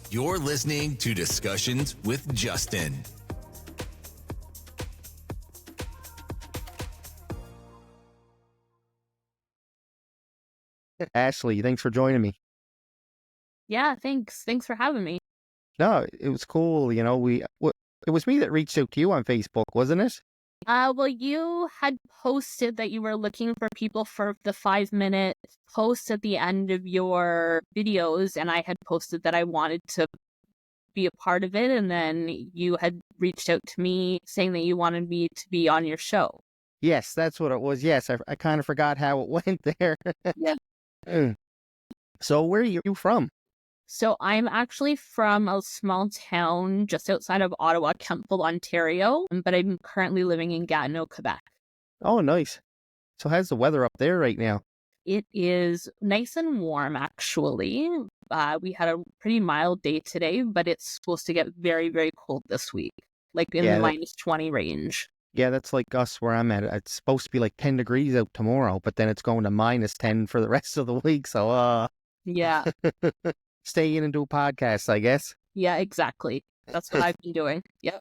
You're listening to Discussions with Justin. Ashley, thanks for joining me. Yeah, thanks. Thanks for having me. No, it was cool. You know, it was me that reached out to you on Facebook, wasn't it? Well, you had posted that you were looking for people for the 5-minute post at the end of your videos, and I had posted that I wanted to be a part of it, and then you had reached out to me saying that you wanted me to be on your show. Yes, that's what it was. Yes, I kind of forgot how it went there. Yeah. So where are you from? So I'm actually from a small town just outside of Ottawa, Kemptville, Ontario, but I'm currently living in Gatineau, Quebec. Oh, nice. So how's the weather up there right now? It is nice and warm, actually. We had a pretty mild day today, but it's supposed to get very, very cold this week, like in the minus 20 range. Yeah, that's like us where I'm at. It's supposed to be like 10 degrees out tomorrow, but then it's going to minus 10 for the rest of the week. So, yeah. Stay in and do a podcast, I guess. Yeah, exactly. That's what I've been doing. Yep.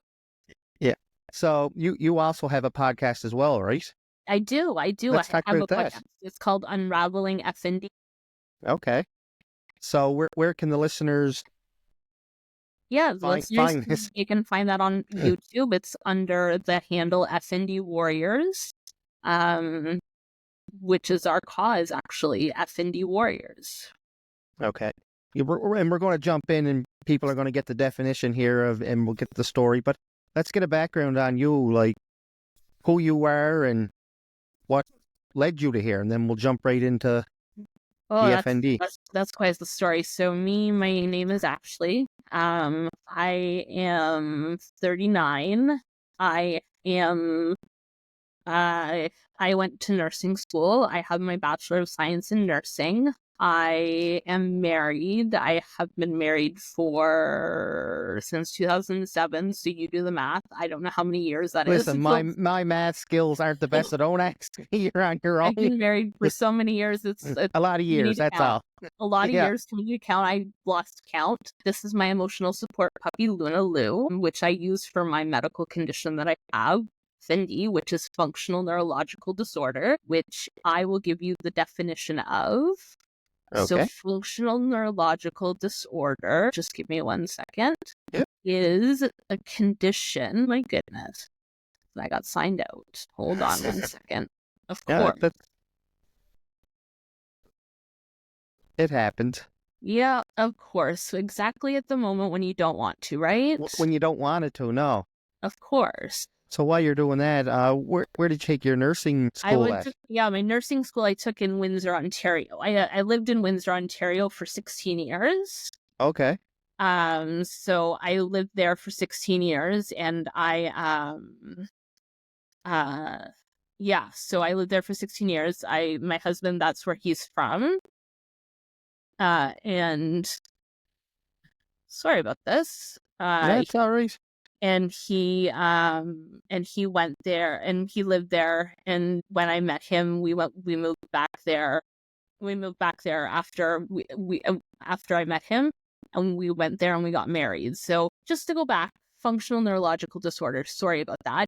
Yeah. So you also have a podcast as well, right? I do. Let's talk about that. It's called Unraveling FND. Okay. So where can the listeners find this? You can find that on YouTube. It's under the handle FND Warriors, which is our cause, actually, FND Warriors. Okay. And we're going to jump in, and people are going to get the definition here and we'll get the story. But let's get a background on you, like who you are and what led you to here, and then we'll jump right into the FND. That's quite the story. So my name is Ashley. I am 39. I went to nursing school. I have my Bachelor of Science in Nursing. I am married. I have been married since 2007, so you do the math. I don't know how many years that is. Listen, my math skills aren't the best, so don't ask. You're on your own. I've been married for so many years. It's a lot of years, that's all. A lot of years to me to count. I lost count. This is my emotional support puppy, Luna Lou, which I use for my medical condition that I have. FND, which is Functional Neurological Disorder, which I will give you the definition of. Okay. So functional neurological disorder, just give me 1 second, is a condition, my goodness, I got signed out. Hold on 1 second. Of course. It happened. Yeah, of course. So exactly at the moment when you don't want to, right? When you don't want it to, no. Of course. So while you're doing that, where did you take your nursing school at? My nursing school I took in Windsor, Ontario. I lived in Windsor, Ontario for 16 years. Okay. So I lived there for 16 years, and so I lived there for 16 years. My husband, that's where he's from. And sorry about this. That's all right. And he went there and he lived there. And when I met him, we moved back there. We moved back there after after I met him, and we went there and we got married. So just to go back, functional neurological disorder. Sorry about that.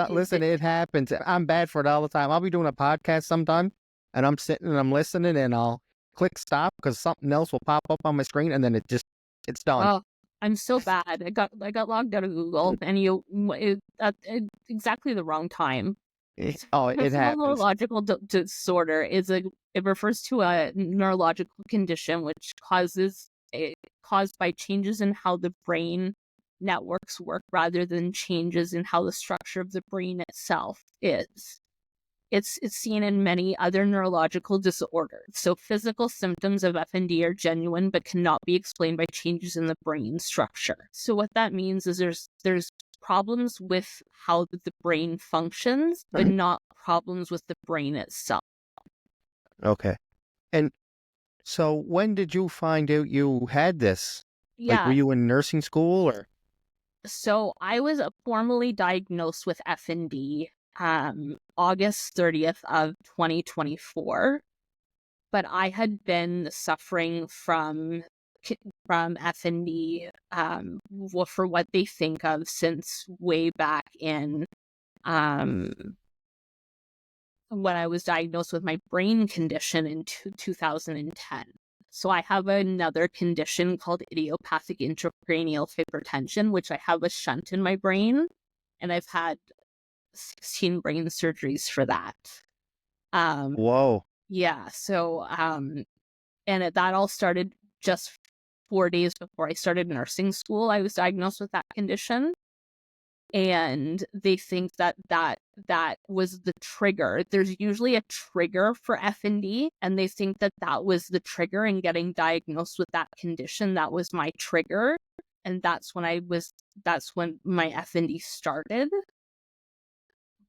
Listen, it happens. I'm bad for it all the time. I'll be doing a podcast sometime, and I'm sitting and I'm listening, and I'll click stop because something else will pop up on my screen, and then it's done. Oh. I'm so bad. I got logged out of Google, and at exactly the wrong time. It happens. Neurological disorder it refers to a neurological condition which caused by changes in how the brain networks work rather than changes in how the structure of the brain itself is. It's seen in many other neurological disorders. So physical symptoms of FND are genuine but cannot be explained by changes in the brain structure. So what that means is there's problems with how the brain functions, but not problems with the brain itself. Okay. And so when did you find out you had this? Yeah. Like, were you in nursing school or? So I was formally diagnosed with FND August 30th of 2024, but I had been suffering from from FND for what they think of since way back in when I was diagnosed with my brain condition in 2010. So I have another condition called idiopathic intracranial hypertension, which I have a shunt in my brain, and I've had 16 brain surgeries for that. Whoa. Yeah. So, that all started just 4 days before I started nursing school. I was diagnosed with that condition. And they think that was the trigger. There's usually a trigger for FND, and they think that was the trigger in getting diagnosed with that condition. That was my trigger, and that's when my FND started.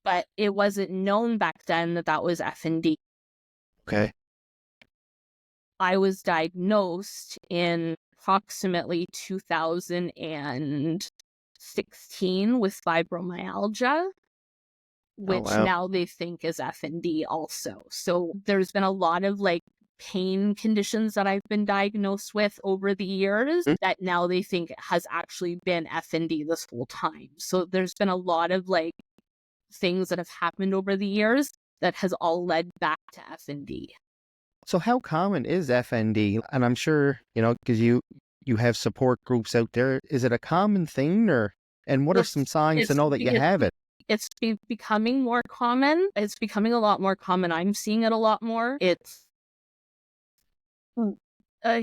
But it wasn't known back then that was FND. Okay. I was diagnosed in approximately 2016 with fibromyalgia, which now they think is FND also. So there's been a lot of pain conditions that I've been diagnosed with over the years that now they think has actually been FND this whole time. So there's been a lot of things that have happened over the years that has all led back to FND. So how common is FND? And I'm sure, because you have support groups out there. Is it a common thing, and what are some signs to know that you have it? It's becoming more common. It's becoming a lot more common. I'm seeing it a lot more. It's a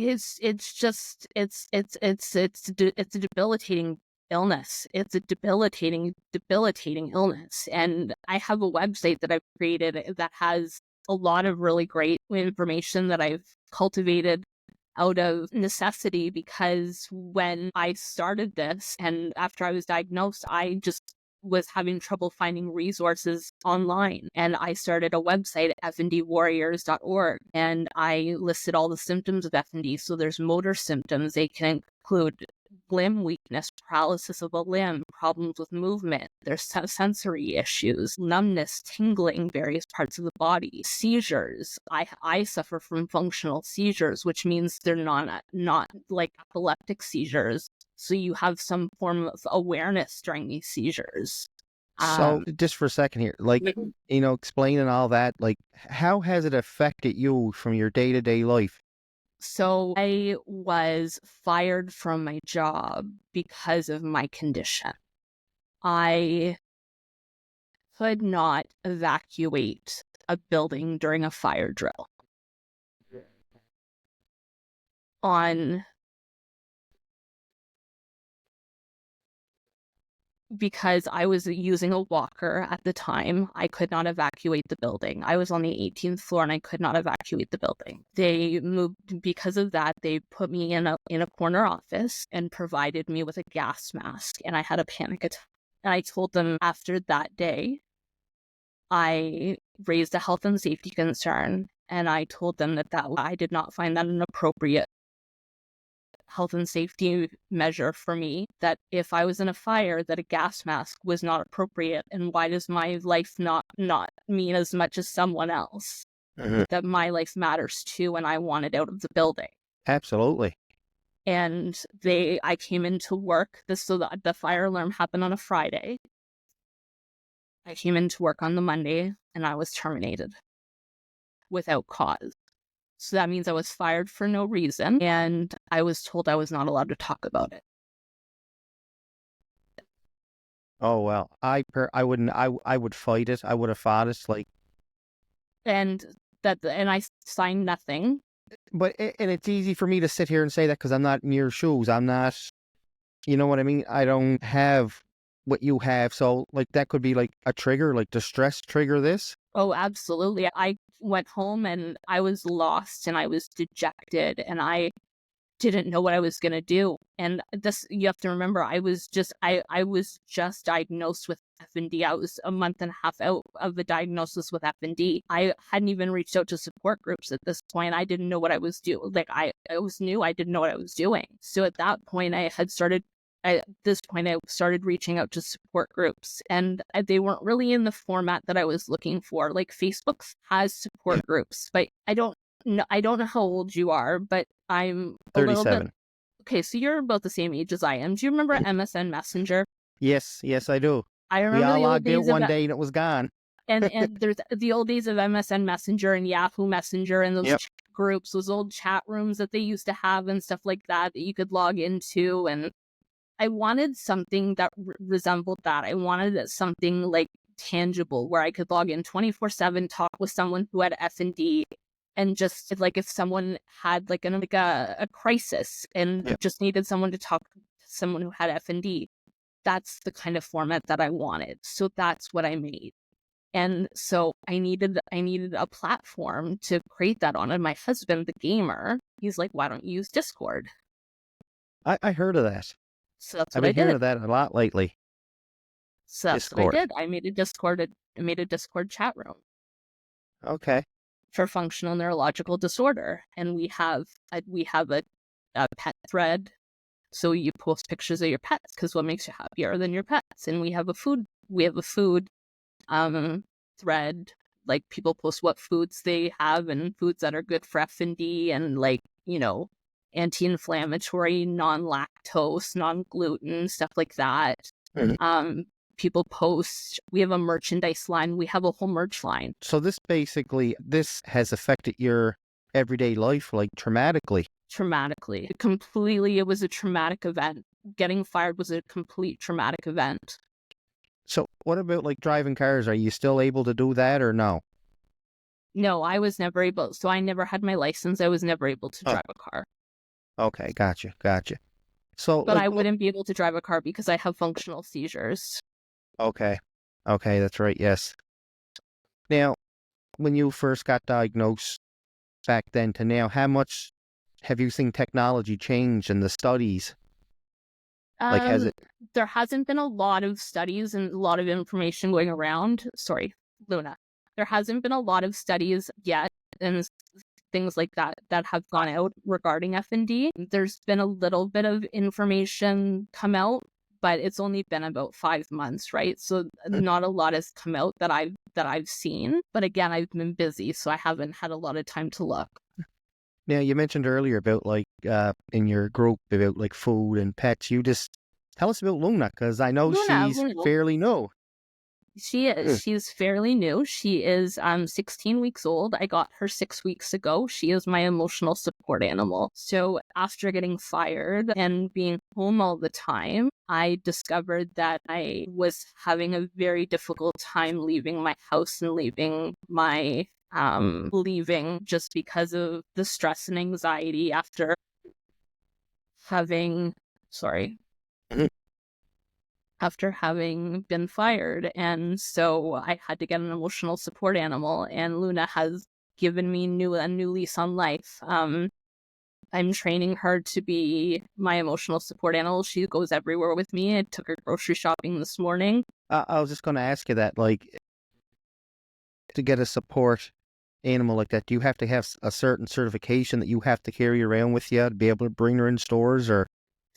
debilitating illness. It's a debilitating illness. And I have a website that I've created that has a lot of really great information that I've cultivated out of necessity, because when I started this and after I was diagnosed, I just was having trouble finding resources online. And I started a website at FNDWarriors.org, and I listed all the symptoms of FND. So there's motor symptoms. They can include limb weakness, paralysis of a limb, problems with movement. There's sensory issues, numbness, tingling, various parts of the body, seizures. I suffer from functional seizures, which means they're not like epileptic seizures. So you have some form of awareness during these seizures. So just for a second here, explaining all that, how has it affected you from your day-to-day life? So I was fired from my job because of my condition. I could not evacuate a building during a fire drill. Because I was using a walker at the time, I could not evacuate the building. I was on the 18th floor and I could not evacuate the building. They moved, because of that, they put me in a corner office and provided me with a gas mask, and I had a panic attack. And I told them after that day, I raised a health and safety concern, and I told them that I did not find that an appropriate health and safety measure for me, that if I was in a fire, that a gas mask was not appropriate. And why does my life not mean as much as someone else? That my life matters too, and I wanted out of the building. Absolutely. And I came into work, so the fire alarm happened on a Friday. I came into work on the Monday, and I was terminated without cause. So that means I was fired for no reason, and I was told I was not allowed to talk about it. Oh well, I would fight it. I would have fought it, and I signed nothing. But it's easy for me to sit here and say that because I'm not in your shoes. I'm not, you know what I mean? I don't have what you have, so that could be a trigger, distress trigger this. Oh, absolutely. I went home and I was lost and I was dejected and I didn't know what I was going to do. And this, you have to remember, I was just diagnosed with FND. I was a month and a half out of the diagnosis with FND. I hadn't even reached out to support groups at this point. I didn't know what I was doing. I was new. I didn't know what I was doing. So at that point, I started reaching out to support groups, and they weren't really in the format that I was looking for. Facebook has support groups, but I don't know how old you are, but I'm 37. okay, so you're about the same age as I am. Do you remember MSN Messenger? Yes, I do. I We remember all the old logged out days of one day and it was gone. and there's the old days of MSN Messenger and Yahoo Messenger and those Yep. groups, those old chat rooms that they used to have and stuff like that you could log into. And I wanted something that resembled that. I wanted something like tangible where I could log in 24/7, talk with someone who had FND, and just like if someone had like a crisis and just needed someone to talk to someone who had FND. That's the kind of format that I wanted. So that's what I made. And so I needed a platform to create that on. And my husband, the gamer, he's like, why don't you use Discord? I heard of that. So that's I've what I been hearing did. of that a lot lately. So that's what I did. I made a Discord chat room Okay. for functional neurological disorder. And we have a pet thread. So you post pictures of your pets because what makes you happier than your pets? And we have a food thread, like people post what foods they have and foods that are good for FND and like, anti-inflammatory, non-lactose, non-gluten, stuff like that. Mhm. People post, we have a merchandise line, we have a whole merch line. So this has affected your everyday life like traumatically. Completely. It was a traumatic event. Getting fired was a complete traumatic event. So what about like driving cars? Are you still able to do that or no? No, I was never able. So I never had my license. I was never able to drive a car. Okay, gotcha. So But like, I wouldn't be able to drive a car because I have functional seizures. okay, that's right. Yes. Now, when you first got diagnosed back then to now, how much have you seen technology change in the studies? Like, has it? There hasn't been a lot of studies and a lot of information going around. Sorry, Luna. There hasn't been a lot of studies yet and things like that have gone out regarding FND. There's been a little bit of information come out, but it's only been about 5 months, right? So not a lot has come out that I've seen. But again, I've been busy, so I haven't had a lot of time to look. Now, you mentioned earlier about like in your group about like food and pets. You just tell us about Luna because I know she's Luna. fairly new. She is. She's fairly new. She is 16 weeks old. I got her 6 weeks ago. She is my emotional support animal. So after getting fired and being home all the time, I discovered that I was having a very difficult time leaving my house and leaving just because of the stress and anxiety after having after having been fired. And so I had to get an emotional support animal, and Luna has given me a new lease on life. I'm training her to be my emotional support animal. She goes everywhere with me. I took her grocery shopping this morning. I was just going to ask you that, like, to get a support animal like that, do you have to have a certain certification that you have to carry around with you to be able to bring her in stores, or?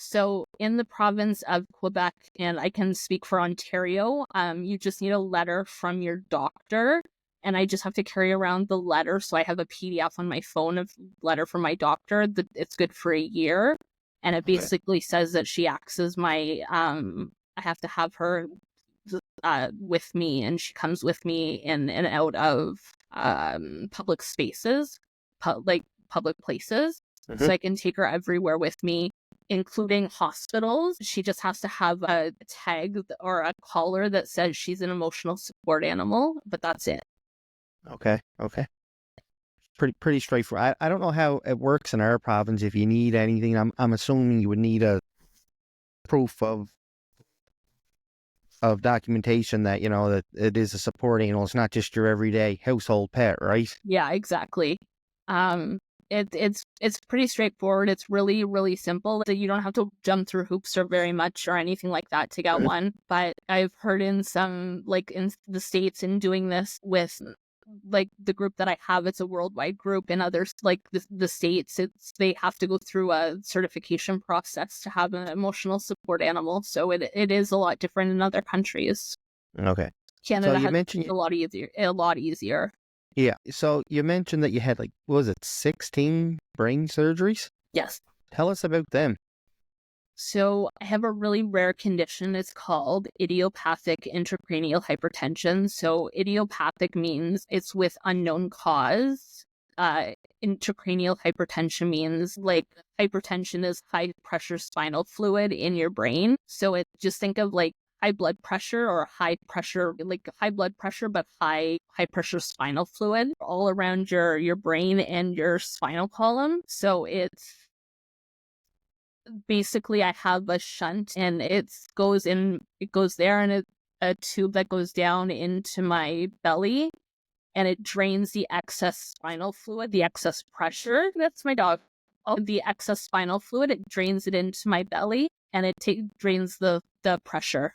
So in the province of Quebec, and I can speak for Ontario, you just need a letter from your doctor, and I just have to carry around the letter. So I have a PDF on my phone of letter from my doctor. It's good for a year, and it basically says that she acts as my. I have to have her with me, and she comes with me in and out of public spaces, like public places. So I can take her everywhere with me, including hospitals. She just has to have a tag or a collar that says she's an emotional support animal, but that's it. Okay. Pretty straightforward. I don't know how it works in our province. If you need anything, I'm assuming you would need a proof of documentation that that it is a support animal. It's not just your everyday household pet, right? Yeah, exactly. It's pretty straightforward. It's really, really simple. You don't have to jump through hoops or very much or anything like that to get one. But I've heard in some, like in the States, in doing this with like the group that I have, it's a worldwide group. In others, like the States, they have to go through a certification process to have an emotional support animal. So it is a lot different in other countries. Okay. Canada So you has mentioned a lot easier. Yeah. So you mentioned that you had, like, what was it, 16 brain surgeries? Yes. Tell us about them. So I have a really rare condition. It's called idiopathic intracranial hypertension. So idiopathic means it's with unknown cause. Intracranial hypertension means like hypertension is high pressure spinal fluid in your brain. So it just think of like high blood pressure or high pressure, like high blood pressure, but high pressure spinal fluid all around your brain and your spinal column. So it's basically I have a shunt and it goes there and a tube that goes down into my belly and it drains the excess spinal fluid, the excess pressure. That's my dog. The excess spinal fluid, it drains it into my belly and it drains the pressure.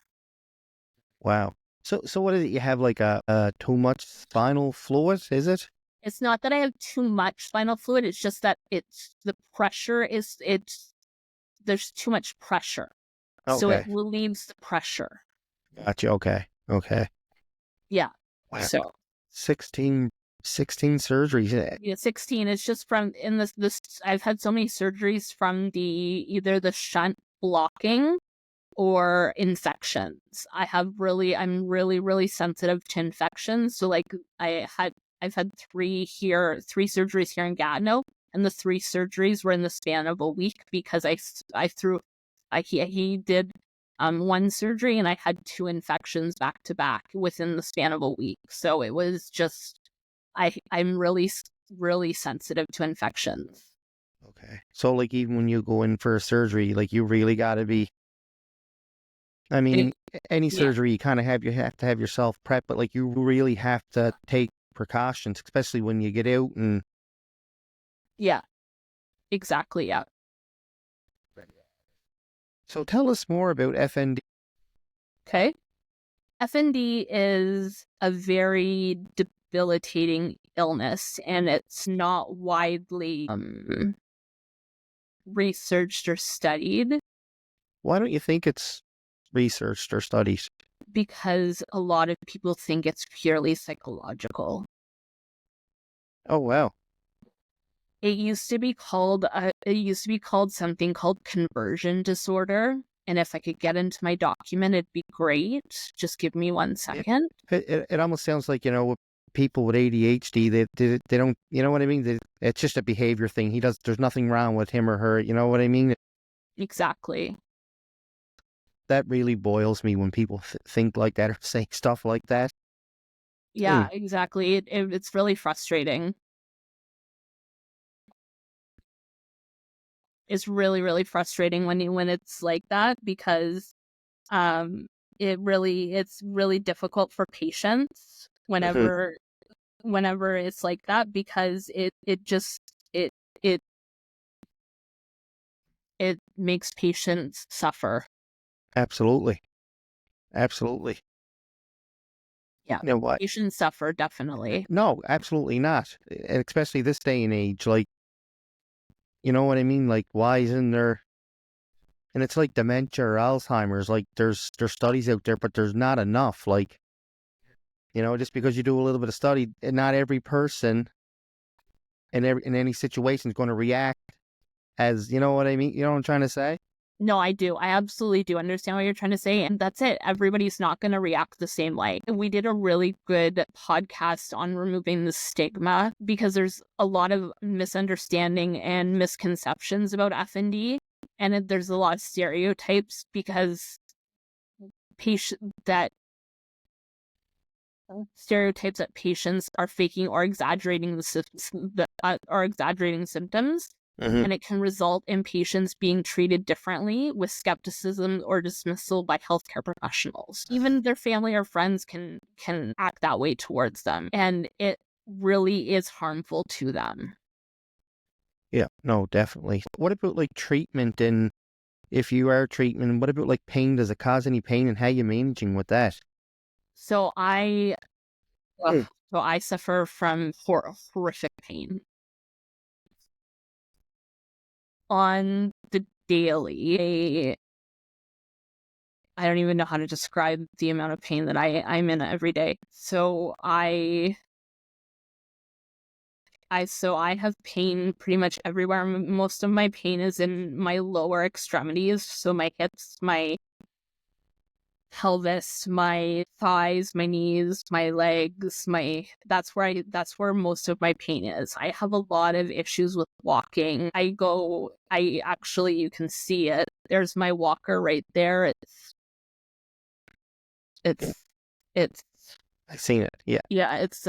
Wow. So what is it? You have like a too much spinal fluid, is it? It's not that I have too much spinal fluid. It's just that the pressure there's too much pressure. So it Okay. relieves the pressure. Gotcha. Okay. Okay. Yeah. Wow. So 16 surgeries. yeah, 16 is just from in this I've had so many surgeries from either the shunt blocking or infections. I'm really sensitive to infections. So like I've had three surgeries here in Gatineau, and the 3 surgeries were in the span of a week because he did 1 surgery and I had 2 infections back to back within the span of a week. So it was just I'm really sensitive to infections. Okay. So like even when you go in for a surgery, like you really got to be. I mean, any Yeah. surgery you kind of have to have yourself prepped, but like you really have to take precautions, especially when you get out and. Yeah. Exactly. Yeah. So tell us more about FND. Okay. FND is a very debilitating illness, and it's not widely researched or studied Why don't you think it's researched or studied? because a lot of people think it's purely psychological. Oh wow. It used to be called something called conversion disorder. And if I could get into my document, it'd be great. Just give me 1 second. It almost sounds like, with people with ADHD, they don't, you know what I mean? It's just a behavior thing. There's nothing wrong with him or her. You know what I mean? Exactly. That really boils me when people think like that or say stuff like that. Yeah, exactly. It's really frustrating. It's really, really frustrating when it's like that because um it's really difficult for patients Mhm. whenever it's like that because it it it makes patients suffer. Absolutely. Absolutely. Yeah. You know what? Patients suffer definitely. No, absolutely not. And especially this day and age, like, you know what I mean? Like, why isn't there? And it's like dementia or Alzheimer's. Like, there's studies out there, but there's not enough. Like, just because you do a little bit of study, and not every person in any situation is going to react as, you know what I mean? You know what I'm trying to say? No, I do. I absolutely do understand what you're trying to say. And that's it. Everybody's not going to react the same way. We did a really good podcast on removing the stigma because there's a lot of misunderstanding and misconceptions about FND. And there's a lot of stereotypes because that stereotypes that patients are faking or exaggerating exaggerating symptoms. Mm-hmm. And it can result in patients being treated differently with skepticism or dismissal by healthcare professionals. Even their family or friends can act that way towards them, and it really is harmful to them. Yeah, no, definitely. What about like treatment, and if you are treatment, what about like pain? Does it cause any pain, and how you managing with that? So I suffer from horrific pain on the daily. I don't even know how to describe the amount of pain that I'm in every day. So I I have pain pretty much everywhere. Most of my pain is in my lower extremities, so my hips, my pelvis, my thighs, my knees, my legs, that's where most of my pain is. I have a lot of issues with walking. I actually, you can see it. There's my walker right there. It's I've seen it. Yeah. yeah, it's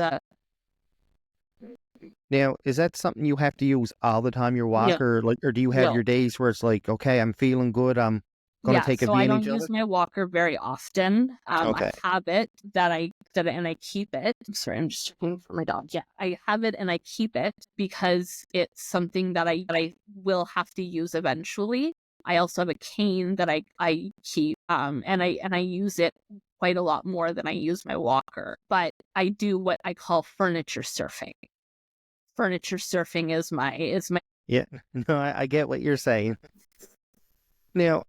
Now, is that something you have to use all the time, your yeah, walker? Like, or do you have no. your days where it's like, okay, I'm feeling good, I'm gonna Yeah, take so I don't advantage of use it? my walker very often. I Okay. have it and I keep it. I'm sorry, I'm just checking for my dog. Yeah, I have it and I keep it because it's something that I will have to use eventually. I also have a cane that I keep and I use it quite a lot more than I use my walker. But I do what I call furniture surfing. Furniture surfing is my Yeah. No, I get what you're saying. Now,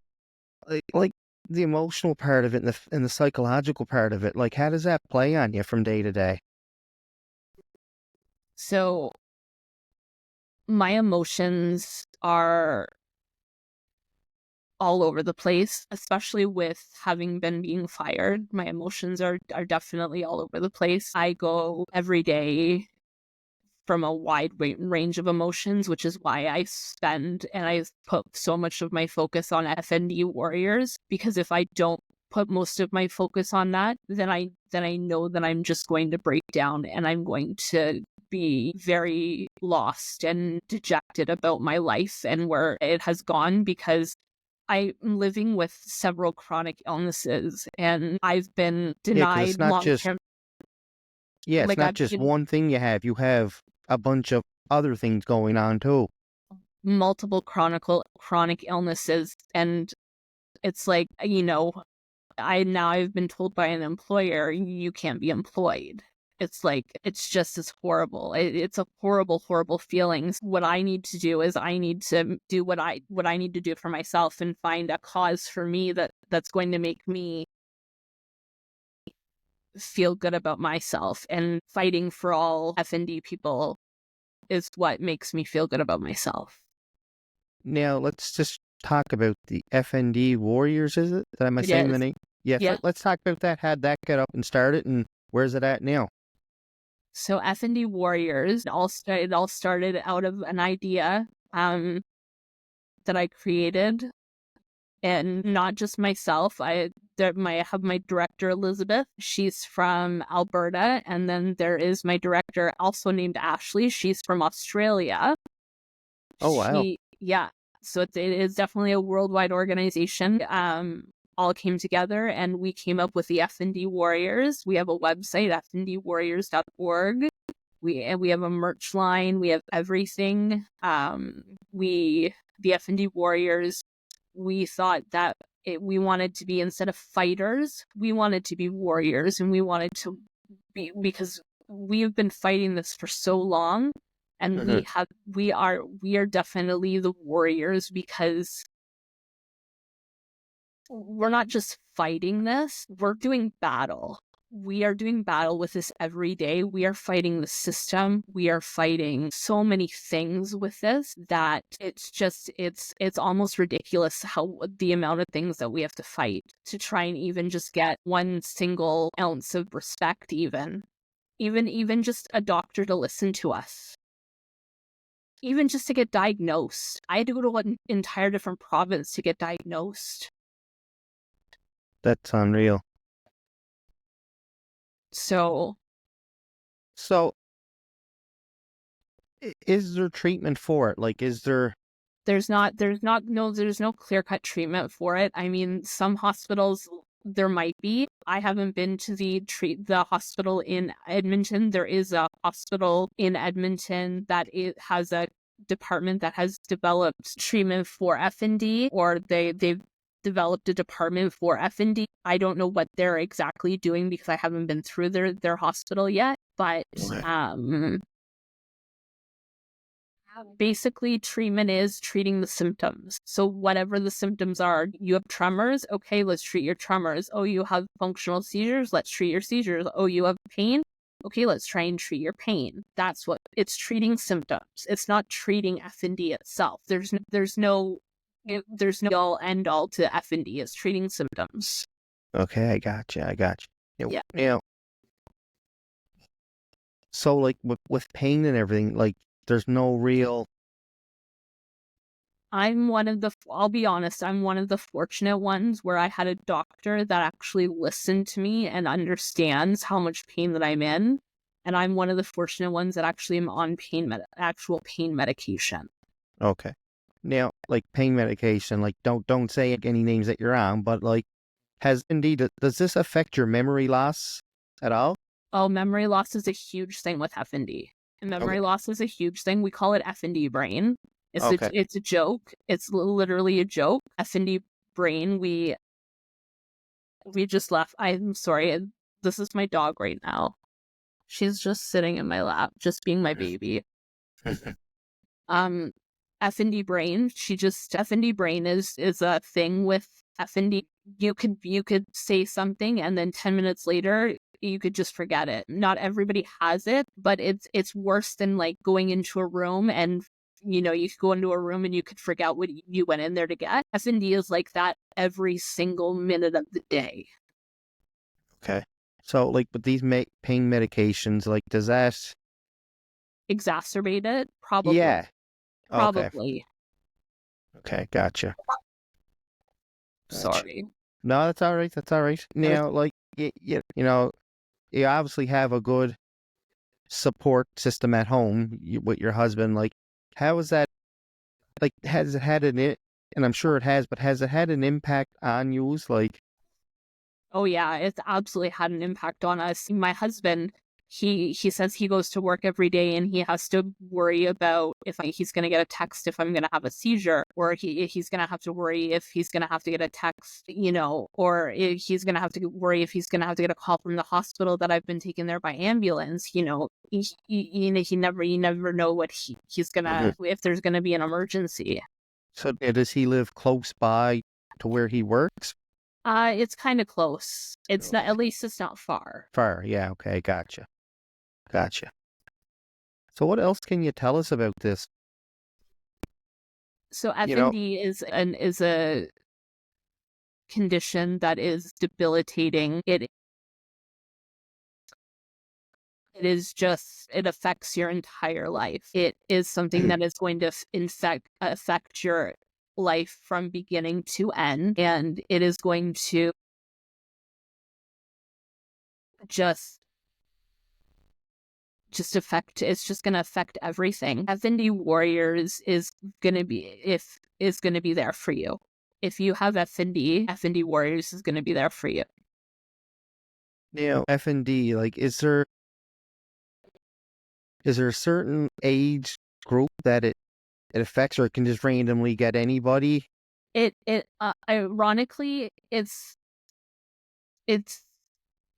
like the emotional part of it and the psychological part of it, like how does that play on you from day to day? so my emotions are all over the place, especially with having been being fired. My emotions are definitely all over the place. I go every day from a wide range of emotions, which is why I put so much of my focus on FND Warriors, because if I don't put most of my focus on that, then I know that I'm just going to break down and I'm going to be very lost and dejected about my life and where it has gone, because I'm living with several chronic illnesses and I've been Yeah, because it's denied not just long-term, it's like not I've just been one thing you have. You have a bunch of other things going on too. multiple chronic illnesses, and it's like, I've been told by an employer, you can't be employed. It's like, it's just as horrible. It's a horrible feeling. What I need to do is I need to do what I need to do for myself and find a cause for me that's going to make me feel good about myself. And fighting for all FND people is what makes me feel good about myself. Now, let's just talk about the FND Warriors, is it? Am I It saying the is. name? Yes, Yeah. let's talk about that. How'd that get up and started, and where's it at now? So FND Warriors, it all started out of an idea that I created, and not just myself. I have my director Elizabeth. She's from Alberta, and then there is my director, also named Ashley. She's from Australia. Oh, wow. Yeah. So it is definitely a worldwide organization. All came together and we came up with the FND Warriors. We have a website, fndwarriors.org. We have a merch line. We have everything. The FND Warriors, we thought that we wanted to be, instead of fighters, we wanted to be warriors, and we wanted to be, because we have been fighting this for so long, and Mhm. we are definitely the warriors, because we're not just fighting this, we're doing battle. We are doing battle with this every day. We are fighting the system. We are fighting so many things with this that it's almost ridiculous how the amount of things that we have to fight to try and even just get one single ounce of respect, even just a doctor to listen to us. Even just to get diagnosed. I had to go to an entire different province to get diagnosed. That's unreal. So So, is there treatment for it? Like, is there? there's no clear-cut treatment for it. I mean, some hospitals there might be. I haven't been to the hospital in Edmonton. There is a hospital in Edmonton that it has a department that has developed treatment for FND, or they've developed a department for FND. I don't know what they're exactly doing because I haven't been through their hospital yet, but basically, treatment is treating the symptoms. So whatever the symptoms are, you have tremors, okay, let's treat your tremors. Oh, you have functional seizures, let's treat your seizures. Oh, you have pain, okay, let's try and treat your pain. That's what it's treating symptoms. It's not treating FND itself. There's no all end all to FND. It's treating symptoms. Okay, I got you. Yeah. So like with pain and everything, like there's no real. I'll be honest, I'm one of the fortunate ones where I had a doctor that actually listened to me and understands how much pain that I'm in. And I'm one of the fortunate ones that actually am on actual pain medication. Okay. Now, like pain medication, like don't say any names that you're on, but like does this affect your memory loss at all? Oh, memory loss is a huge thing with FND. Memory loss is a huge thing. We call it FND brain. It's a joke. It's literally a joke. FND brain. We just left. I'm sorry. This is my dog right now. She's just sitting in my lap, just being my baby. FND brain. FND brain is a thing with FND. You could say something and then 10 minutes later you could just forget it. Not everybody has it, but it's worse than like going into a room and you could go into a room and you could forget what you went in there to get. FND is like that every single minute of the day. Okay. So like with these pain medications, like does that exacerbate it? Probably. Yeah. Probably. Okay, gotcha. Sorry. No, that's all right. That's all right. Now, like you obviously have a good support system at home with your husband. Like, how is that? Like, has it had and I'm sure it has, but has it had an impact on you? Like, oh yeah, it's absolutely had an impact on us. My husband, he says he goes to work every day and he has to worry about if he's going to get a text if I'm going to have a seizure, or he's going to have to worry if he's going to have to get a text, or he's going to have to worry if he's going to have to get a call from the hospital that I've been taken there by ambulance. You never know what he's going to, if there's going to be an emergency. So does he live close by to where he works? It's kind of close. It's not, at least it's not far. Far, yeah, okay, gotcha. So what else can you tell us about this? So FND is a condition that is debilitating. It affects your entire life. It is something that is going to affect your life from beginning to end, and it is going to just affect, it's just going to affect everything. FND Warriors is going to be there for you. If you have FND Warriors is going to be there for you. FND, like, is there a certain age group that it affects, or it can just randomly get anybody? Ironically,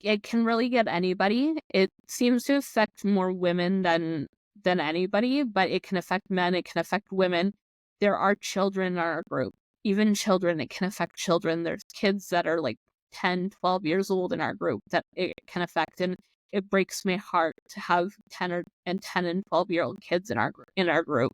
it can really get anybody. It seems to affect more women than anybody, but it can affect men, it can affect women. There are children in our group. Even children, it can affect children. There's kids that are like 10, 12 years old in our group that it can affect, and it breaks my heart to have 10 and 12-year-old kids in our group.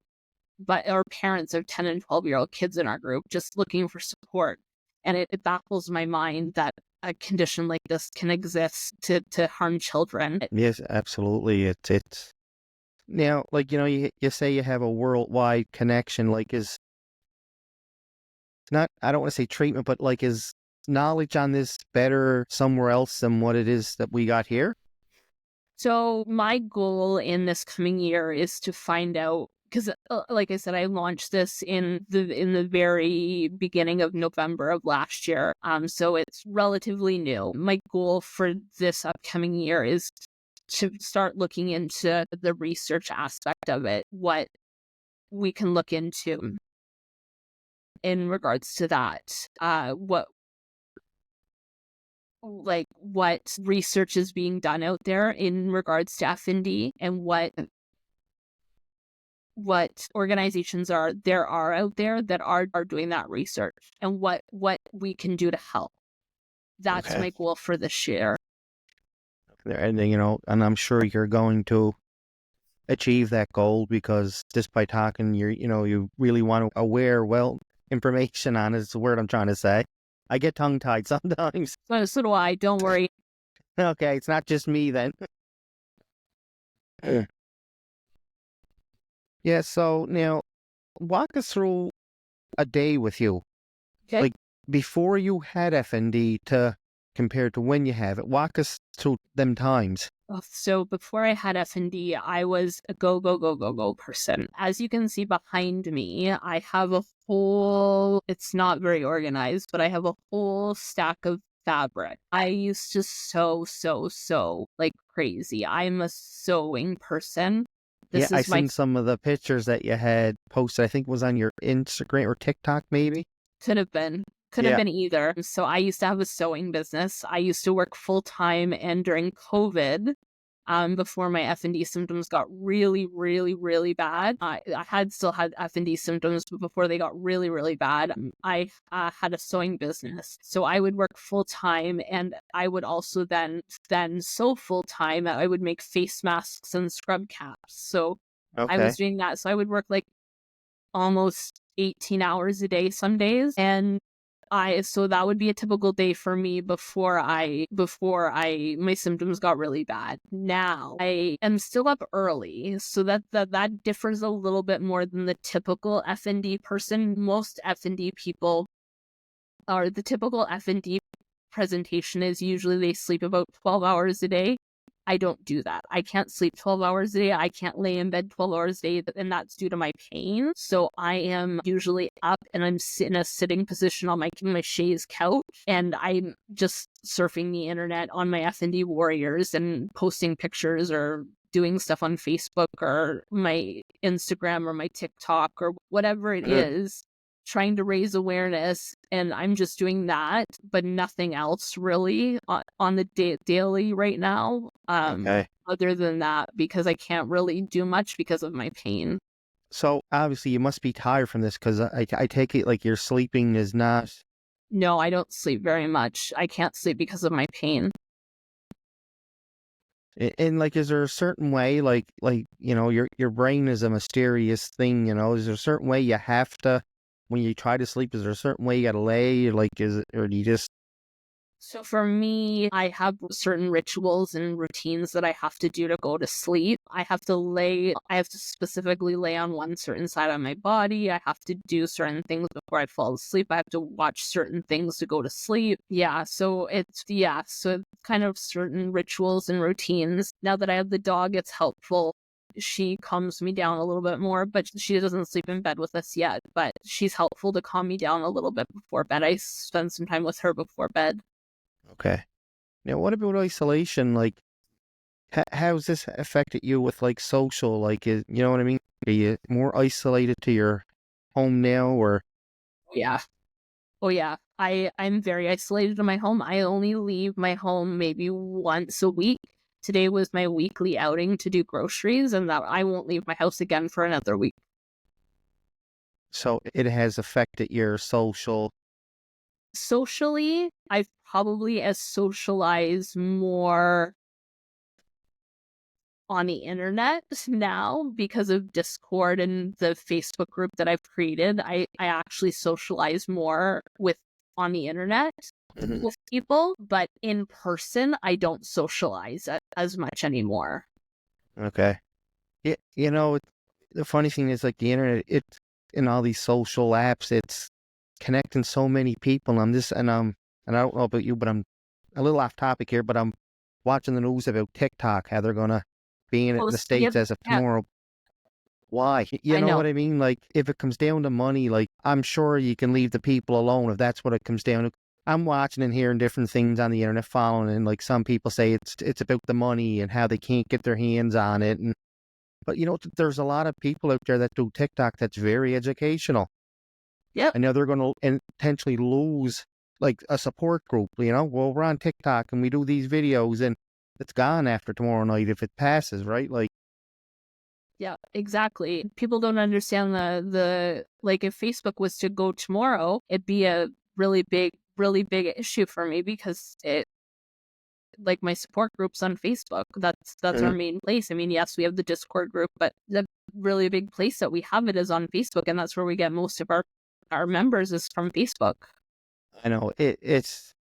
But our parents of 10 and 12-year-old kids in our group just looking for support. And it baffles my mind that a condition like this can exist to harm children. Yes, absolutely. It's now, like, you say you have a worldwide connection. Like, is not, I don't want to say treatment, but like, is knowledge on this better somewhere else than what it is that we got here? So my goal in this coming year is to find out, because like I said, I launched this in the very beginning of November of last year. So it's relatively new. My goal for this upcoming year is to start looking into the research aspect of it, what we can look into in regards to that. What research is being done out there in regards to FND, and what organizations are out there that are doing that research, and what we can do to help. That's my goal for this year. And and I'm sure you're going to achieve that goal, because just by talking, you really want to aware information on it. Is the word I'm trying to say. I get tongue tied sometimes. So do I. Don't worry. Okay, it's not just me then. Yeah. So now, walk us through a day with you, Okay. like before you had FND to compared to when you have it. Walk us through them times. So before I had FND, I was a go, go, go, go, go person. As you can see behind me, I have a whole, it's not very organized, but I have a whole stack of fabric. I used to sew like crazy. I'm a sewing person. Yeah, This I is my, seen some of the pictures that you had posted. I think it was on your Instagram or TikTok, maybe. could have been. Could have Yeah. been either. So I used to have a sewing business. I used to work full time, and during COVID, before my FND symptoms got really, really, really bad, I had still had FND symptoms, but before they got really, really bad, I had a sewing business. So I would work full time, and I would also then sew full time. I would make face masks and scrub caps. So I Okay. was doing that. So I would work like almost 18 hours a day some days, and so that would be a typical day for me before my symptoms got really bad. Now I am still up early, so that differs a little bit more than the typical FND person. Most FND people, or the typical FND presentation, is usually they sleep about 12 hours a day. I don't do that. I can't sleep 12 hours a day. I can't lay in bed 12 hours a day, and that's due to my pain. So I am usually up, and I'm in a sitting position on my chaise couch, and I'm just surfing the internet on my FND Warriors and posting pictures or doing stuff on Facebook or my Instagram or my TikTok or whatever it is, trying to raise awareness. And I'm just doing that, but nothing else really on the daily right now. Okay. Other than that, because I can't really do much because of my pain. So obviously you must be tired from this, because I take it like your sleeping is not. No, I don't sleep very much. I can't sleep because of my pain. And like, is there a certain way, like your brain is a mysterious thing, is there a certain way you have to, when you try to sleep, is there a certain way you gotta lay, like, is it, or do you just? So for me, I have certain rituals and routines that I have to do to go to sleep. I have to specifically lay on one certain side of my body. I have to do certain things before I fall asleep. I have to watch certain things to go to sleep. So it's kind of certain rituals and routines. Now that I have the dog, it's helpful. She calms me down a little bit more, but she doesn't sleep in bed with us yet. But she's helpful to calm me down a little bit before bed. I spend some time with her before bed. Okay. Now, what about isolation? Like, how's this affected you with like social? Like, you know what I mean? Are you more isolated to your home now, or? Yeah. Oh yeah. I'm very isolated in my home. I only leave my home maybe once a week. Today was my weekly outing to do groceries, and that I won't leave my house again for another week. So it has affected your social. Socially, I've probably as socialized more on the internet now because of Discord and the Facebook group that I've created. I actually socialize more with on the internet with people, but in person I don't socialize as much anymore. Okay. Yeah, the funny thing is, like, the internet, in all these social apps, it's connecting so many people. And I don't know about you, but I'm a little off topic here, but I'm watching the news about TikTok, how they're gonna be in it in the States as of Yeah, tomorrow. Why? You I know know. what I mean? Like, if it comes down to money, like, I'm sure you can leave the people alone if that's what it comes down to. I'm watching and hearing different things on the internet, following, and like some people say it's about the money and how they can't get their hands on it. And but there's a lot of people out there that do TikTok that's very educational. Yep. And now they're going to intentionally lose like a support group. Well, we're on TikTok and we do these videos, and it's gone after tomorrow night if it passes, right? Like, Yeah, exactly. People don't understand the like, if Facebook was to go tomorrow, it'd be a really big issue for me because like my support groups on Facebook. That's our main place. I mean, yes, we have the Discord group, but the really big place that we have it is on Facebook, and that's where we get most of our members is from Facebook. I know it's.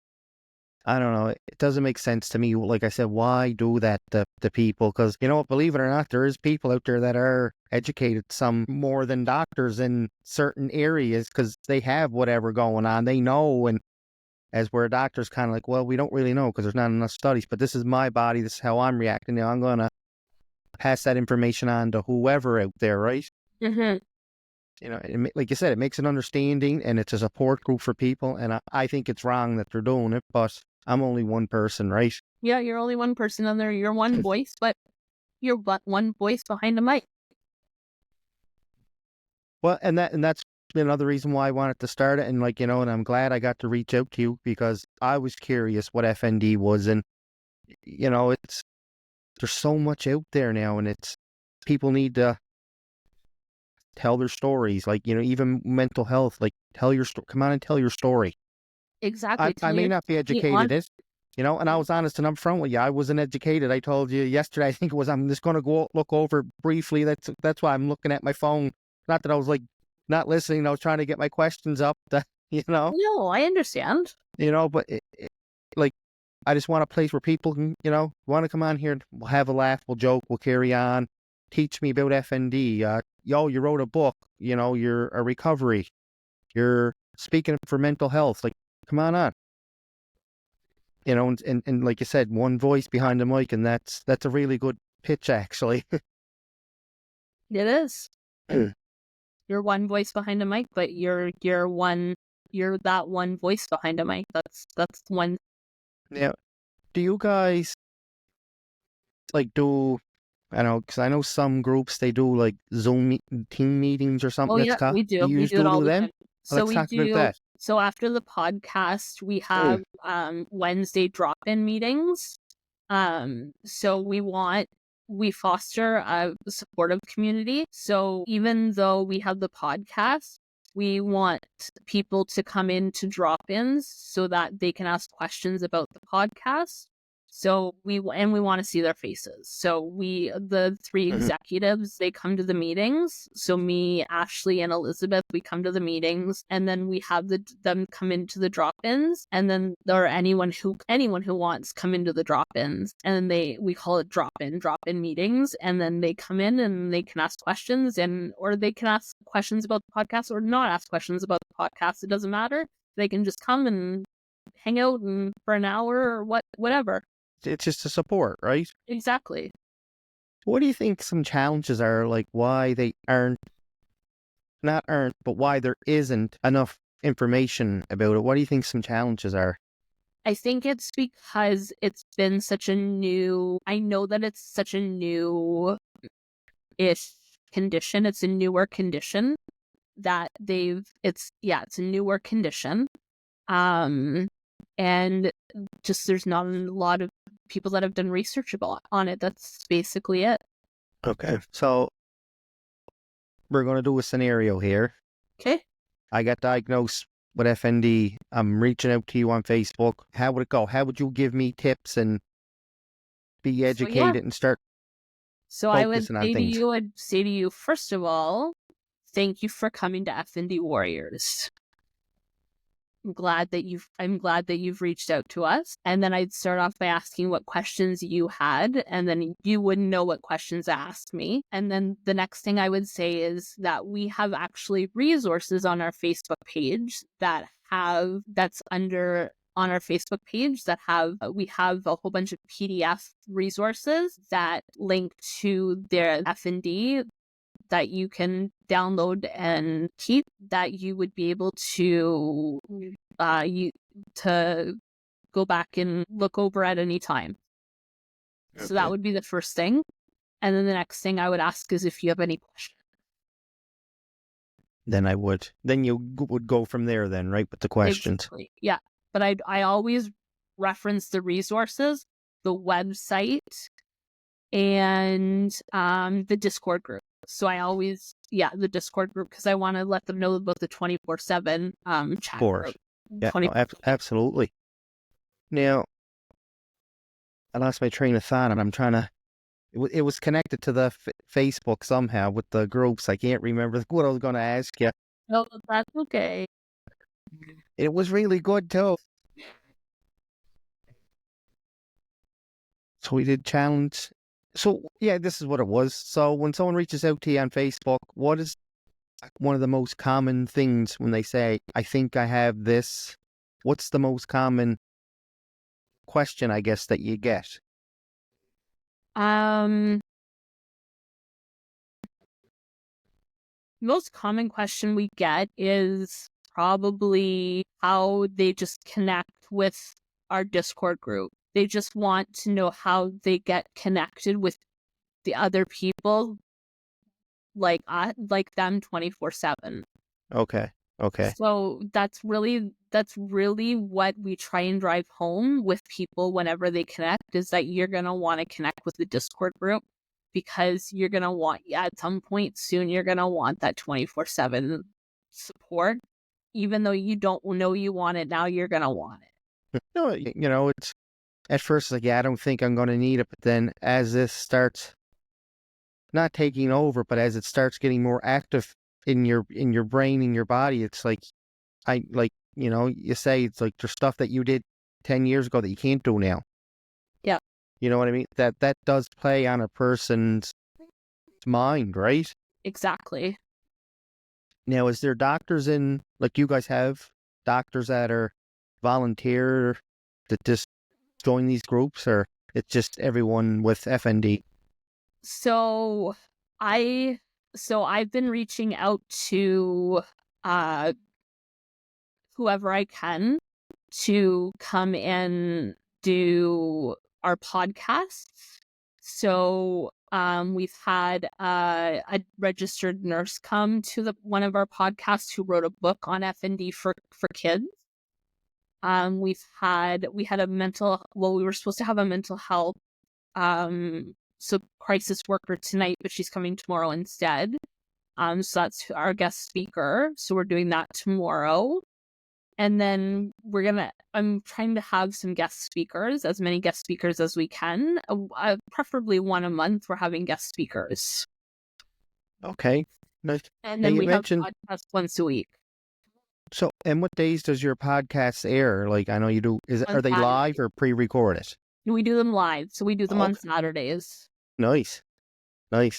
I don't know. It doesn't make sense to me. Like I said, why do that to people? Because, you know, believe it or not, there is people out there that are educated, some more than doctors in certain areas, because they have whatever going on. They know, and as where a doctor's kind of like, well, we don't really know because there's not enough studies, but this is my body. This is how I'm reacting. You know, I'm going to pass that information on to whoever out there, right? Mm-hmm. You know, like you said, it makes an understanding, and it's a support group for people. And I think it's wrong that they're doing it, but I'm only one person, right? Yeah, you're only one person on there. You're one voice, but you're but one voice behind a mic. Well, and that's another reason why I wanted to start it. And like, you know, and I'm glad I got to reach out to you because I was curious what FND was. And, you know, there's so much out there now, and people need to tell their stories. Like, you know, even mental health, like tell your story. Come on and tell your story. Exactly. I may not be educated, you know, and I was honest and upfront with you. I wasn't educated. I told you yesterday, I think it was, I'm just going to go look over briefly. That's why I'm looking at my phone. Not that I was like not listening. I was trying to get my questions up, you know. No, I understand. You know, but like, I just want a place where people can, you know, want to come on here and we'll have a laugh, we'll joke, we'll carry on. Teach me about FND. You wrote a book, you know, you're a recovery. You're speaking for mental health. Like, come on. You know, and like you said, one voice behind the mic, and that's a really good pitch, actually. It is. You're one voice behind a mic, but you're that one voice behind a mic. That's one. Now, do you guys like do? I know, because I know some groups they do like Zoom team meetings or something. Oh yeah, we do. You We do it all do the them? time. So Let's we talk about do. that. So after the podcast, we have Wednesday drop-in meetings. So we foster a supportive community. So even though we have the podcast, we want people to come in to drop-ins so that they can ask questions about the podcast. So we want to see their faces. So the three executives, they come to the meetings. So me, Ashley, and Elizabeth, we come to the meetings, and then we have them come into the drop-ins, and then or anyone who wants come into the drop-ins, and then we call it drop-in meetings, and then they come in and they can ask questions, or they can ask questions about the podcast or not ask questions about the podcast. It doesn't matter. They can just come and hang out for an hour or whatever. It's just a support, right? Exactly. What do you think some challenges are, like why they but why there isn't enough information about it? What do you think some challenges are? I think it's because it's been I know that it's such a new-ish condition. It's a newer condition that it's a newer condition. And just there's not a lot of people that have done research on it. That's basically it. Okay. So we're going to do a scenario here. Okay. I got diagnosed with FND. I'm reaching out to you on Facebook. How would it go? How would you give me tips and be educated and start So I would focusing on things? say to you, first of all, thank you for coming to FND Warriors. I'm glad that you've reached out to us. And then I'd start off by asking what questions you had, and then you wouldn't know what questions to ask me. And then the next thing I would say is that we have actually resources on our Facebook page on our Facebook page we have a whole bunch of PDF resources that link to their FND that you can download and keep, that you would be able to to go back and look over at any time. Okay. So that would be the first thing. And then the next thing I would ask is if you have any questions. Then you would go from there then, right, with the questions. Exactly. Yeah. But I always reference the resources, the website, and the Discord group. So I always, the Discord group, because I want to let them know about the 24/7 chat group. Yeah, absolutely. Now, I lost my train of thought, and I'm trying to. It was connected to the Facebook somehow with the groups. I can't remember what I was going to ask you. No, that's okay. It was really good too. So we did challenge. So yeah, this is what it was. So when someone reaches out to you on Facebook, what is one of the most common things when they say, "I think I have this"? What's the most common question, I guess, that you get? Most common question we get is probably how they just connect with our Discord group. They just want to know how they get connected with the other people like them 24/7. Okay. Okay. So that's really what we try and drive home with people whenever they connect, is that you're going to want to connect with the Discord group, because you're going to want, at some point soon, you're going to want that 24/7 support. Even though you don't know you want it now, you're going to want it. No, it's at first like, yeah, I don't think I'm going to need it, but then as this starts not taking over, but as it starts getting more active in your brain, in your body, it's like you say it's like there's stuff that you did 10 years ago that you can't do now. Yeah, You know what I mean? That does play on a person's mind, right? exactly. Now, is there doctors like you guys have doctors that are volunteer that just join these groups, or it's just everyone with FND? So I I've been reaching out to uh whoever I can to come and do our podcasts. So we've had a registered nurse come to one of our podcasts who wrote a book on FND for kids. We had a we were supposed to have a mental health crisis worker tonight, but she's coming tomorrow instead. So that's our guest speaker. So we're doing that tomorrow. And then I'm trying to have some guest speakers, as many guest speakers as we can. Preferably one a month. We're having guest speakers. Okay. Nice. And Now then you we have mentioned, podcasts once a week so, and what days does your podcast air? Like, I know you do, on are they live Saturday. or pre-recorded? We do them live. So we do them on Okay. Saturdays. Nice. Nice.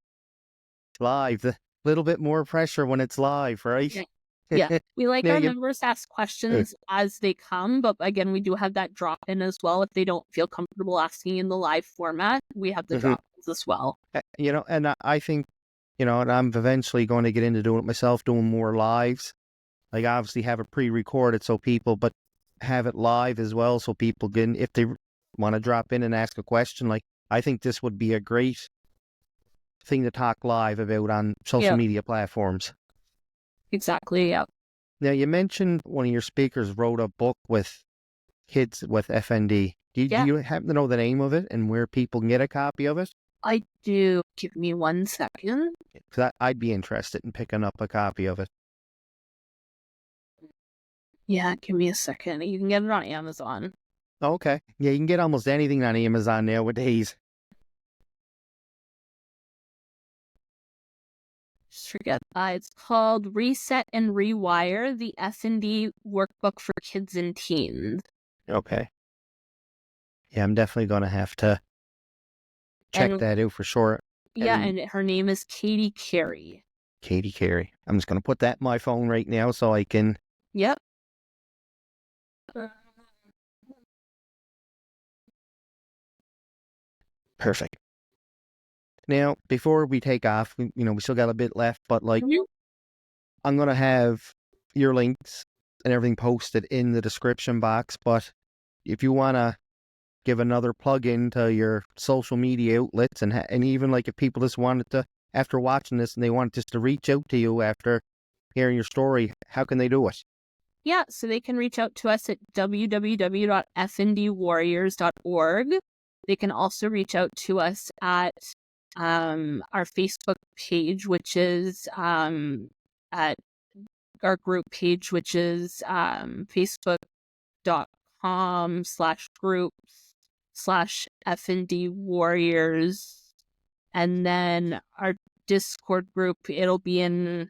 Live. The little bit more pressure when it's live, right? Yeah. Yeah. We like Now our you, members to ask questions as they come, but again, we do have that drop in as well. If they don't feel comfortable asking in the live format, we have the drop ins as well. and I think, and I'm eventually going to get into doing it myself, doing more lives. Like, obviously have it pre-recorded but have it live as well, so people can, if they want to drop in and ask a question, like, I think this would be a great thing to talk live about on social Yeah, media platforms. exactly. Yeah. Now, you mentioned one of your speakers wrote a book with kids with FND. Do Yeah, you happen to know the name of it and where people can get a copy of it? I do. Give me 1 second. Because I'd be interested in picking up a copy of it. Yeah, give me a second. You can get it on Amazon. Okay. Yeah, you can get almost anything on Amazon nowadays. Just forget. It's called Reset and Rewire, the FND Workbook for Kids and Teens. Okay. Yeah, I'm definitely going to have to check that out for sure. Yeah, And and her name is Katie Carey. Katie Carey. I'm just going to put that in my phone right now so I can. Yep. Perfect. Now, before we take off, we still got a bit left, but like, I'm going to have your links and everything posted in the description box. But if you want to give another plug into your social media outlets, and even like if people just wanted to, after watching this, and they wanted just to reach out to you after hearing your story, how can they do it? Yeah, so they can reach out to us at www.fndwarriors.org. They can also reach out to us at our Facebook page, which is at our group page, which is facebook.com/groups FND Warriors. And then our Discord group, it'll be in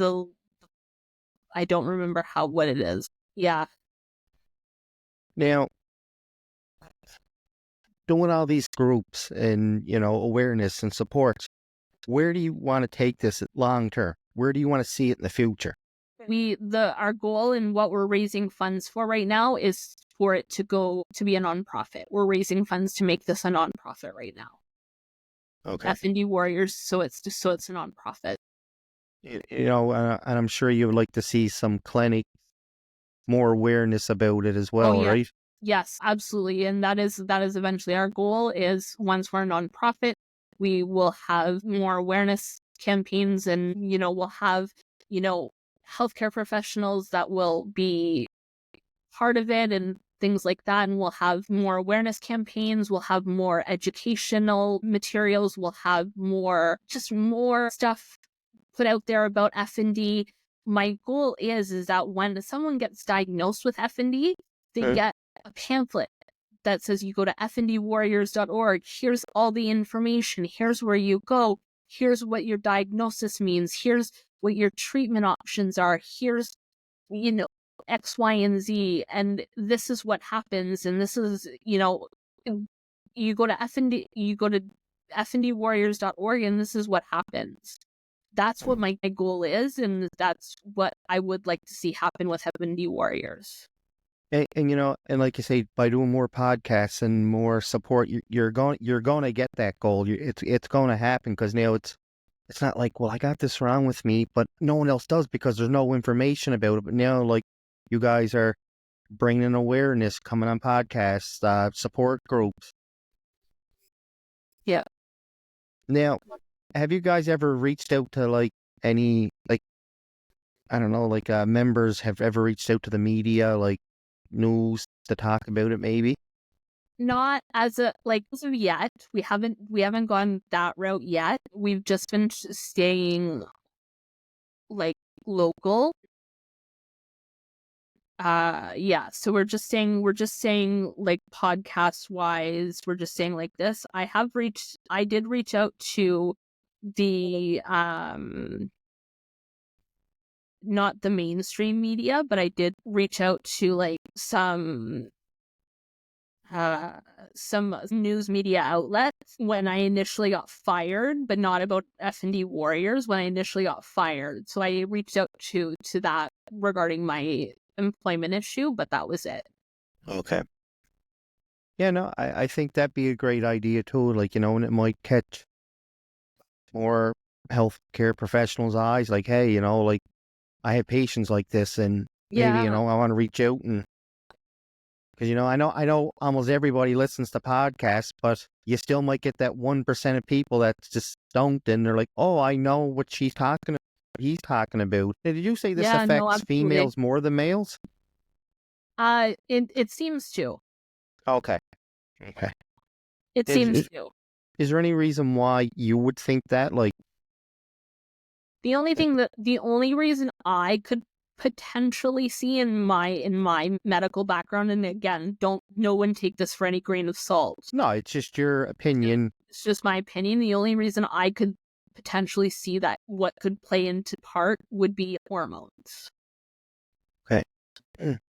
I don't remember what it is. Yeah. Now, doing all these groups and, awareness and support, where do you want to take this long term? Where do you want to see it in the future? Our goal and what we're raising funds for right now is for it to be a nonprofit. We're raising funds to make this a nonprofit right now. Okay. FND Warriors, so it's a nonprofit. And I'm sure you would like to see some clinics, more awareness about it as well, right? Yes, absolutely. And that is eventually our goal. Is once we're a nonprofit, we will have more awareness campaigns, and we'll have healthcare professionals that will be part of it and things like that, and we'll have more awareness campaigns, we'll have more educational materials, we'll have more stuff put out there about FND. My goal is that when someone gets diagnosed with FND, they get a pamphlet that says, you go to fndwarriors.org, here's all the information, here's where you go, here's what your diagnosis means, here's what your treatment options are, here's X, Y, and Z, and this is what happens, and this is you go to fndwarriors.org, and this is what happens. That's what my goal is, and that's what I would like to see happen with FND Warriors. And like you say, by doing more podcasts and more support, you're going to get that goal. It's going to happen, because now it's not like, well, I got this wrong with me, but no one else does because there's no information about it. But now, like, you guys are bringing awareness, coming on podcasts, support groups. Yeah. Now, have you guys ever reached out to like any, like, I don't know, like members have ever reached out to the media, like news, to talk about it maybe? Not as of yet. We haven't gone that route yet. We've just been staying like local. So we're just saying like podcast wise, we're just saying like this. I did reach out to the not the mainstream media, but I did reach out to like some news media outlets when I initially got fired, but not about FND Warriors when I initially got fired. So I reached out to that regarding my employment issue, but that was it. Okay. Yeah, no, I think that'd be a great idea too. Like, and it might catch more healthcare professionals' eyes. Like, hey, like, I have patients like this, and maybe, I want to reach out, and because, I know almost everybody listens to podcasts, but you still might get that 1% of people that just don't, and they're like, oh, I know what he's talking about. Did you say this affects females more than males? It seems to. Okay. It seems to. Is there any reason why you would think that? Like, the only reason I could potentially see in my medical background, and again, no one take this for any grain of salt. No, it's just your opinion. It's just my opinion. The only reason I could potentially see that what could play into part would be hormones. Okay.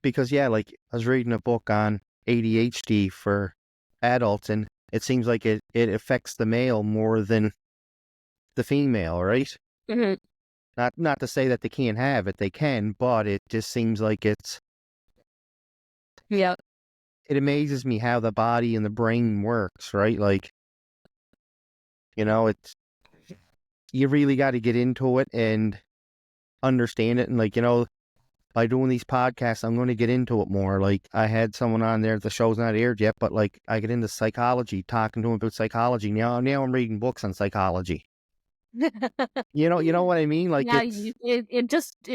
Because like I was reading a book on ADHD for adults, and it seems like it affects the male more than the female, right? Mm-hmm. Not to say that they can't have it, they can, but it just seems like it's... Yeah. It amazes me how the body and the brain works, right? Like, it's... You really got to get into it and understand it, and like, by doing these podcasts, I'm going to get into it more. Like, I had someone on there, the show's not aired yet, but like, I get into psychology, talking to him about psychology. Now I'm reading books on psychology. You know what I mean? Like, yeah, it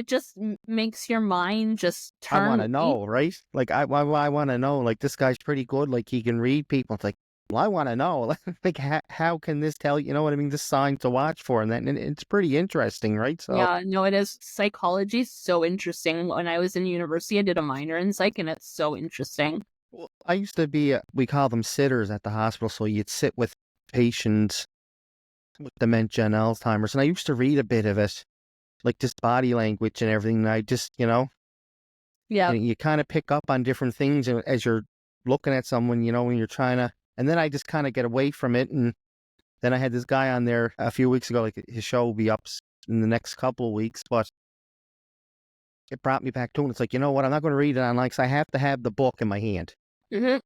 just makes your mind just turn. I want to know, right? Like, I want to know. Like, this guy's pretty good. Like, he can read people. It's like, well, I want to know. Like, how can this tell you? You know what I mean? This sign to watch for, and it's pretty interesting, right? So yeah, no, it is. Psychology is so interesting. When I was in university, I did a minor in psych, and it's so interesting. Well, I used to be, we call them sitters at the hospital. So you'd sit with patients with dementia and Alzheimer's. And I used to read a bit of it, like just body language and everything. And I just, Yeah. you kind of pick up on different things as you're looking at someone, when you're trying to, and then I just kind of get away from it. And then I had this guy on there a few weeks ago, like his show will be up in the next couple of weeks, but it brought me back to it. It's like, you know what? I'm not going to read it online because I have to have the book in my hand. Hmm.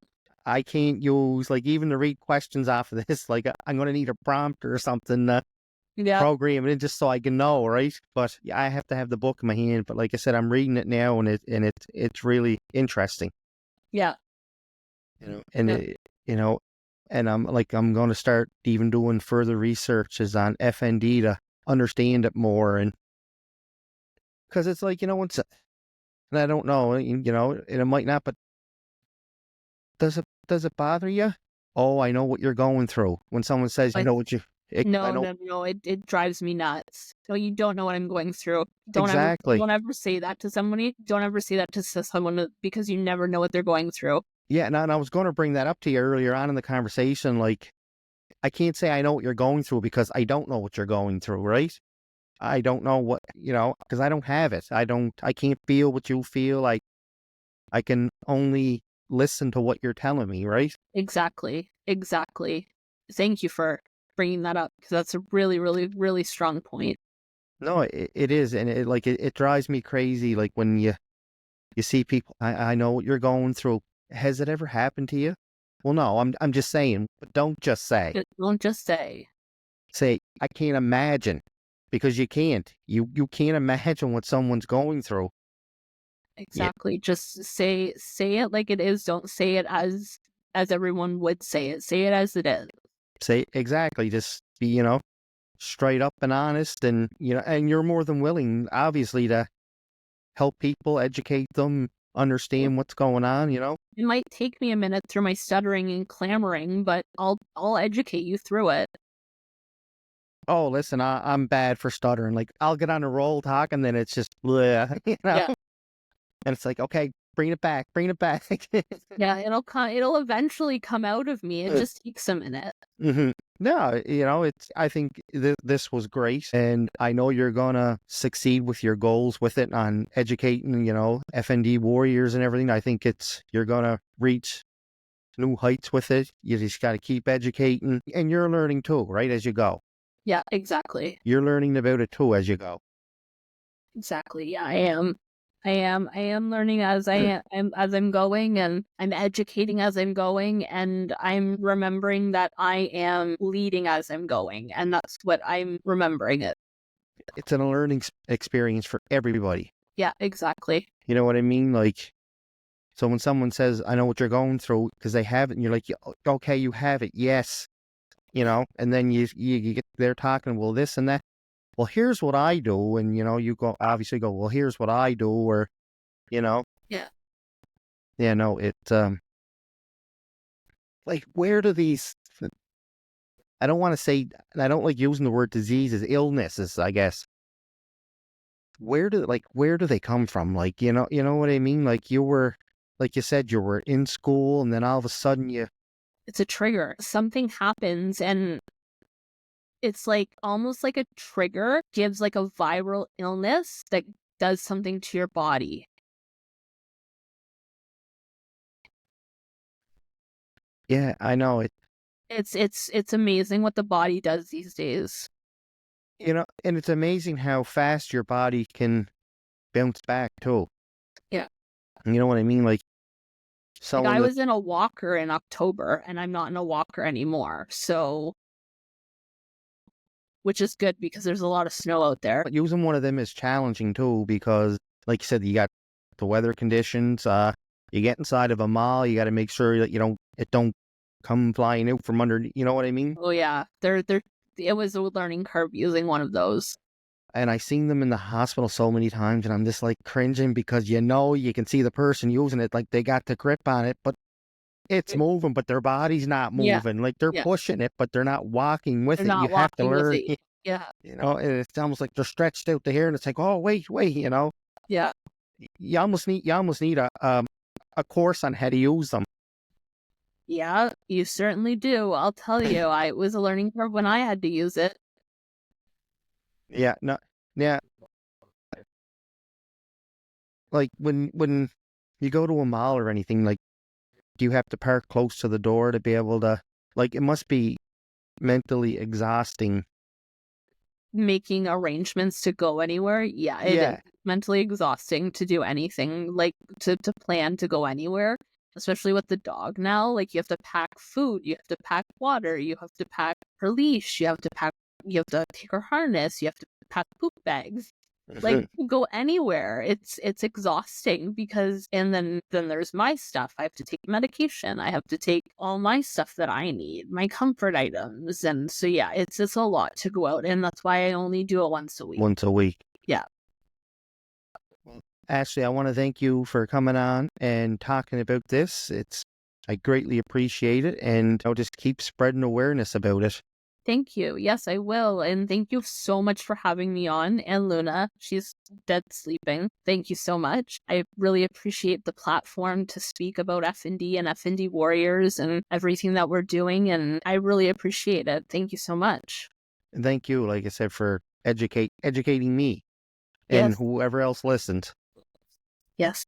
I can't use, like, even to read questions off of this, like, I'm going to need a prompt or something, Yeah. program it in just so I can know, right? But yeah, I have to have the book in my hand. But like I said, I'm reading it now, and it's really interesting, Yeah. and Yeah. and I'm going to start even doing further researches on FND to understand it more, and because it's like, and I don't know, and it might not, but does it bother you? Oh, I know what you're going through. When someone says, Like, I no, know no, no. It drives me nuts. No, you don't know what I'm going through. exactly. Don't ever say that to somebody. Don't ever say that to someone because you never know what they're going through. Yeah, and I was going to bring that up to you earlier on in the conversation. Like, I can't say I know what you're going through because I don't know what you're going through, right? I don't know what, because I don't have it. I can't feel what you feel. I can only listen to what you're telling me, right? Exactly. Exactly. Thank you for bringing that up because that's a really, really, really strong point. No, it is. And it drives me crazy. Like when you see people, I know what you're going through. Has it ever happened to you? Well, no, I'm just saying, but don't just say. Don't just say. Say, I can't imagine, because you can't. You can't imagine what someone's going through. Yeah, Exactly. Just say it like it is. Don't say it as everyone would say it. Say it as it is. say exactly. Just be, straight up and honest, and and you're more than willing, obviously, to help people, educate them, understand what's going on. It might take me a minute through my stuttering and clamoring, but I'll educate you through it. Oh, listen, I'm bad for stuttering. Like, I'll get on a roll talking, then it's just bleh, Yeah. and it's like, okay, bring it back, bring it back. Yeah, it'll eventually come out of me. It just takes a minute. hmm No, I think this was great, and I know you're gonna succeed with your goals with it on educating, FND Warriors and everything. I think you're gonna reach new heights with it. You just got to keep educating, and you're learning too, right, as you go. Yeah, exactly. You're learning about it too as you go. Exactly. Yeah, I am. I am learning as I'm going, and I'm educating as I'm going, and I'm remembering that I am leading as I'm going, and that's what I'm remembering it. It's a learning experience for everybody. Yeah, exactly. You know what I mean? Like, so when someone says, "I know what you're going through," because they have it, and you're like, "Yeah, okay, you have it, yes." And then you get there talking, well, this and that. Well, here's what I do, and you obviously go, well, here's what I do, or you know, Yeah. yeah, no, like, where do these? I don't want to say, and I don't like using the word diseases, illnesses, I guess. Where do they come from? Like, you know what I mean? Like, like you said, you were in school, and then all of a sudden It's a trigger. Something happens, and it's like almost like a trigger gives like a viral illness that does something to your body. yeah, I know it. It's amazing what the body does these days. And it's amazing how fast your body can bounce back too. Yeah. You know what I mean? Like, Like someone I that was in a walker in October and I'm not in a walker anymore. So, which is good because there's a lot of snow out there. but using one of them is challenging too, because like you said, you got the weather conditions. You get inside of a mall, you got to make sure that it don't come flying out from under. You know what I mean? Oh yeah. It was a learning curve using one of those. And I seen them in the hospital so many times, and I'm just like cringing because you can see the person using it, like they got the grip on it, but it's moving, but their body's not Yeah. moving. Like, they're Yeah. pushing it, but they're not walking with They're it. You not have to walking with learn, it. Yeah. and it's almost like they're stretched out to here, and it's like, oh, wait, Yeah. you almost need a course on how to use them. Yeah, you certainly do. I'll tell you, it was a learning curve when I had to use it. Yeah, no, yeah. Like when you go to a mall or anything, like, do you have to park close to the door to be able to? Like, it must be mentally exhausting. Making arrangements to go anywhere, yeah, it is Yeah, mentally exhausting to do anything, like, to plan to go anywhere, especially with the dog now, like, you have to pack food, you have to pack water, you have to pack her leash, you have to take her harness, you have to pack poop bags. Like, to go anywhere, it's exhausting because and then there's my stuff. I have to take medication. I have to take all my stuff that I need, my comfort items. And so yeah, it's a lot to go out, and that's why I only do it once a week. once a week. Yeah. Ashley, I want to thank you for coming on and talking about this. I greatly appreciate it, and I'll just keep spreading awareness about it. Thank you. Yes, I will. And thank you so much for having me on. And Luna, she's dead sleeping. Thank you so much. I really appreciate the platform to speak about FND and FND Warriors and everything that we're doing. And I really appreciate it. Thank you so much. And thank you, like I said, for educating me and Yes. whoever else listened. Yes.